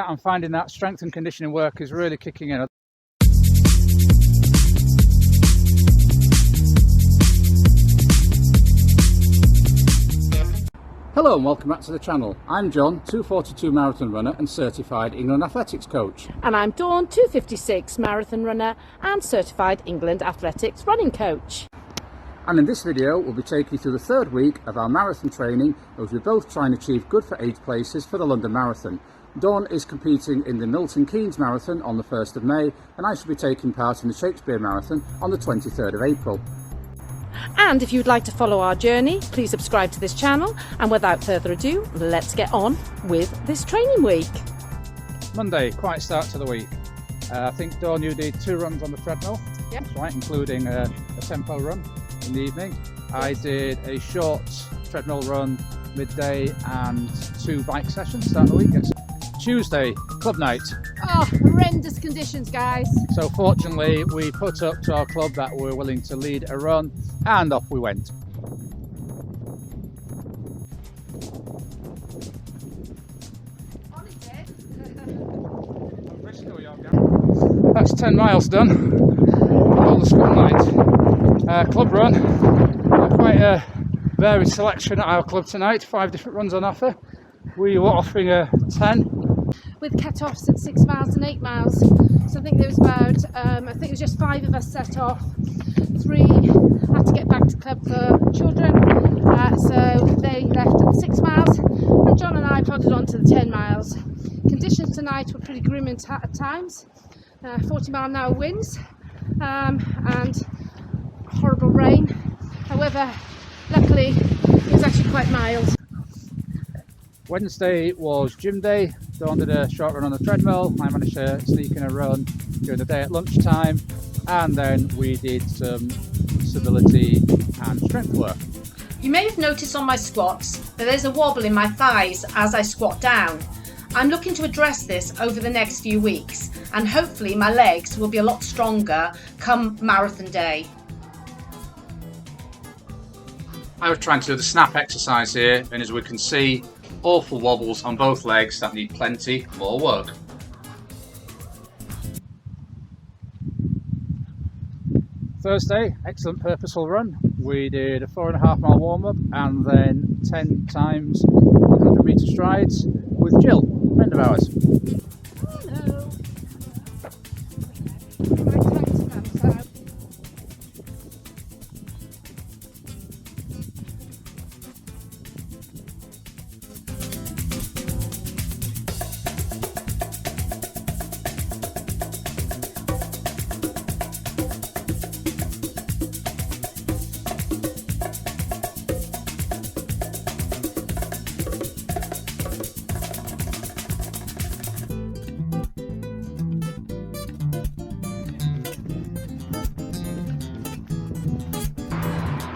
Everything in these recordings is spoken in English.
I'm finding that strength and conditioning work is really kicking in. Hello and welcome back to the channel. I'm John, 242 marathon runner and certified England athletics coach. And I'm Dawn, 256 marathon runner and certified England athletics running coach. And in this video we'll be taking you through the third week of our marathon training as we both try and achieve good for 8 places for the London Marathon. Dawn is competing in the Milton Keynes Marathon on the 1st of May and I shall be taking part in the Shakespeare Marathon on the 23rd of April. And if you'd like to follow our journey, please subscribe to this channel. And without further ado, let's get on with this training week. Monday, quiet start to the week. I think Dawn, you did 2 runs on the treadmill. Yep. That's right, including a tempo run in the evening. I did a short treadmill run midday and 2 bike sessions start the week. It's Tuesday, club night. Oh, horrendous conditions, guys. So fortunately we put up to our club that we're willing to lead a run and off we went. That's 10 miles done on the school night. Club run, quite a varied selection at our club tonight, 5 different runs on offer. We were offering a 10. With cut-offs at 6 miles and 8 miles. So I think there was about, I think it was just 5 of us set off. 3 had to get back to club for children. So they left at 6 miles. And John and I plodded on to the 10 miles. Conditions tonight were pretty grim at times. 40-mile-an-hour winds and horrible rain. However, luckily it was actually quite mild. Wednesday was gym day. Dawn did a short run on the treadmill. I managed to sneak in a run during the day at lunchtime, and then we did some stability and strength work. You may have noticed on my squats that there's a wobble in my thighs as I squat down. I'm looking to address this over the next few weeks, and hopefully my legs will be a lot stronger come marathon day. I was trying to do the snap exercise here, and as we can see, awful wobbles on both legs that need plenty more work. Thursday, excellent purposeful run. We did a 4.5 mile warm-up and then 10 times 100 metre strides with Jill, a friend of ours. Hello.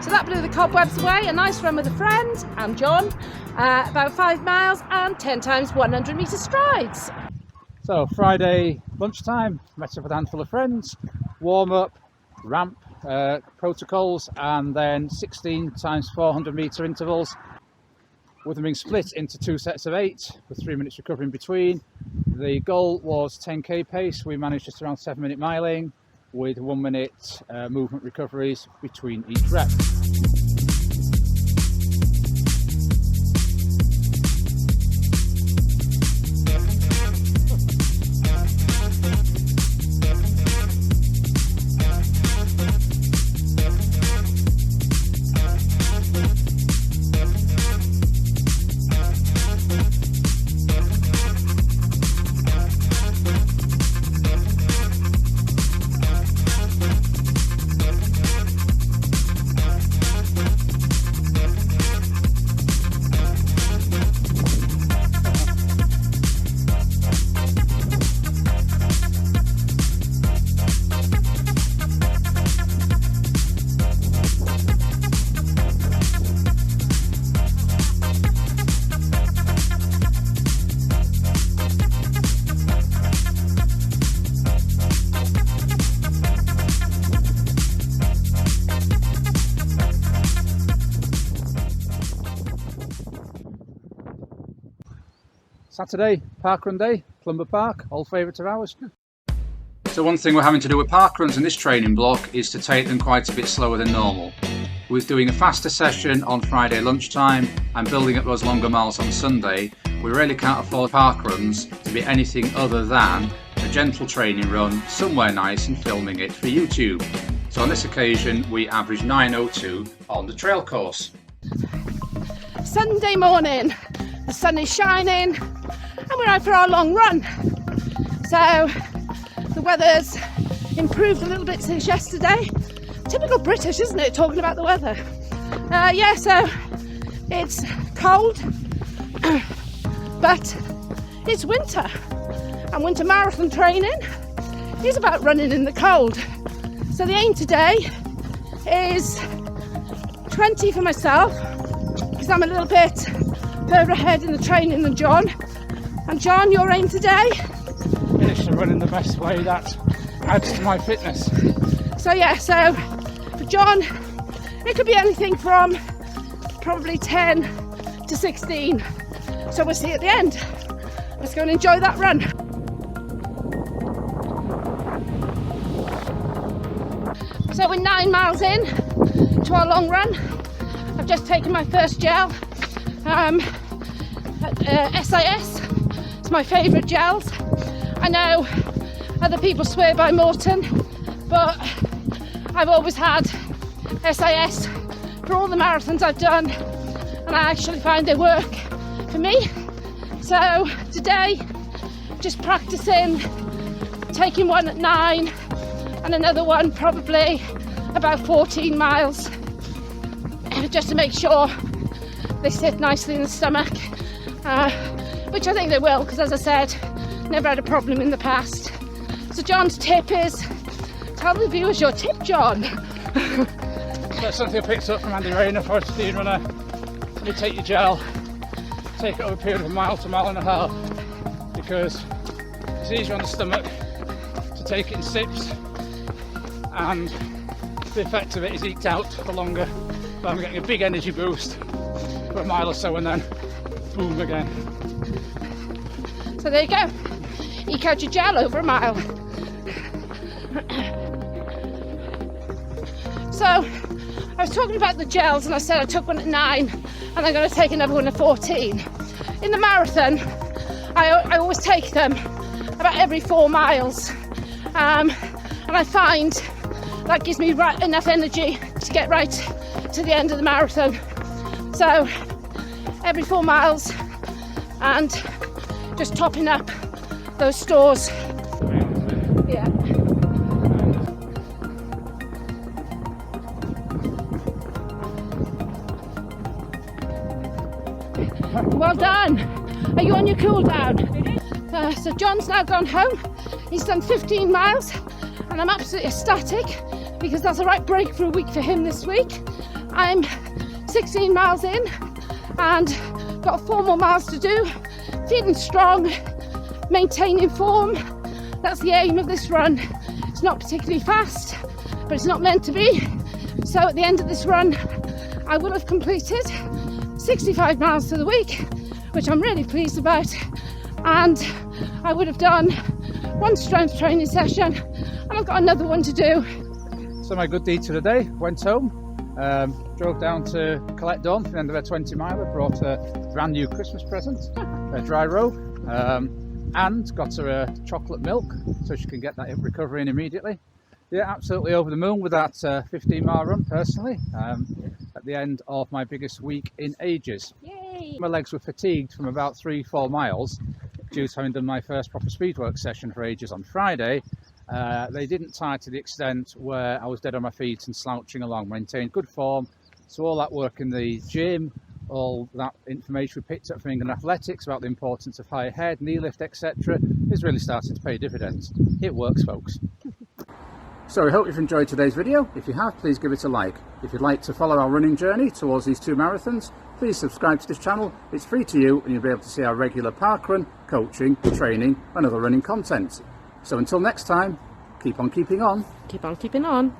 So that blew the cobwebs away. A nice run with a friend and John, about 5 miles and 10 times 100 metre strides. So Friday lunchtime, met up with a handful of friends, warm up, ramp protocols, and then 16 times 400 metre intervals, with them being split into 2 sets of 8 with 3 minutes recovery in between. The goal was 10k pace. We managed just around 7-minute miling with 1 minute movement recoveries between each rep. Saturday, Parkrun Day, Clumber Park, old favourite of ours. So one thing we're having to do with parkruns in this training block is to take them quite a bit slower than normal. With doing a faster session on Friday lunchtime and building up those longer miles on Sunday, we really can't afford parkruns to be anything other than a gentle training run somewhere nice and filming it for YouTube. So on this occasion we averaged 9:02 on the trail course. Sunday morning, the sun is shining and we're out for our long run. So the weather's improved a little bit since yesterday. Typical British, isn't it, talking about the weather? Yeah, so it's cold, but it's winter, and winter marathon training is about running in the cold. So the aim today is 20 for myself, because I'm a little bit further ahead in the training than John. And John, your aim today? Finish the run in the best way that adds to my fitness. So yeah, so for John, it could be anything from probably 10 to 16. So we'll see at the end. Let's go and enjoy that run. So we're 9 miles in to our long run. I've just taken my first gel. SIS, it's my favourite gels. I know other people swear by Milton, but I've always had SIS for all the marathons I've done, and I actually find they work for me. So today, just practicing, taking one at 9 and another one probably about 14 miles, just to make sure they sit nicely in the stomach, which I think they will, because as I said, never had a problem in the past. So John's tip is, tell the viewers your tip, John. That's something I picked up from Andy Rayner for a speed runner. When you take your gel, take it over a period of a mile to a mile and a half, because it's easier on the stomach to take it in sips, and the effect of it is eked out for longer. So I'm getting a big energy boost for a mile or so and then boom again. So there you go, eke out your gel over a mile. So I was talking about the gels, and I said I took one at 9 and I'm going to take another one at 14. In the marathon, I always take them about every 4 miles, and I find that gives me enough energy to get right to the end of the marathon. So every 4 miles, and just topping up those stores. Yeah. Well done. Are you on your cool down? So John's now gone home. He's done 15 miles, and I'm absolutely ecstatic because that's a right breakthrough week for him this week. I'm 16 miles in and got 4 more miles to do. Feeling strong, maintaining form. That's the aim of this run. It's not particularly fast, but it's not meant to be. So at the end of this run, I will have completed 65 miles for the week, which I'm really pleased about, and I would have done 1 strength training session, and I've got another one to do. So my good deed for the day, went home, drove down to collect Dawn for the end of her 20 miler, brought a brand new Christmas present, a dry robe, and got her a chocolate milk so she can get that recovery in immediately. Yeah, absolutely over the moon with that 15 mile run personally, at the end of my biggest week in ages. Yay! My legs were fatigued from about 3-4 miles due to having done my first proper speed work session for ages on Friday. They didn't tire to the extent where I was dead on my feet and slouching along, maintained good form. So all that work in the gym, all that information we picked up from England Athletics about the importance of high head, knee lift, etc. is really starting to pay dividends. It works, folks. So I hope you've enjoyed today's video. If you have, please give it a like. If you'd like to follow our running journey towards these 2 marathons, please subscribe to this channel. It's free to you, and you'll be able to see our regular parkrun, coaching, training and other running content. So until next time, keep on keeping on. Keep on keeping on.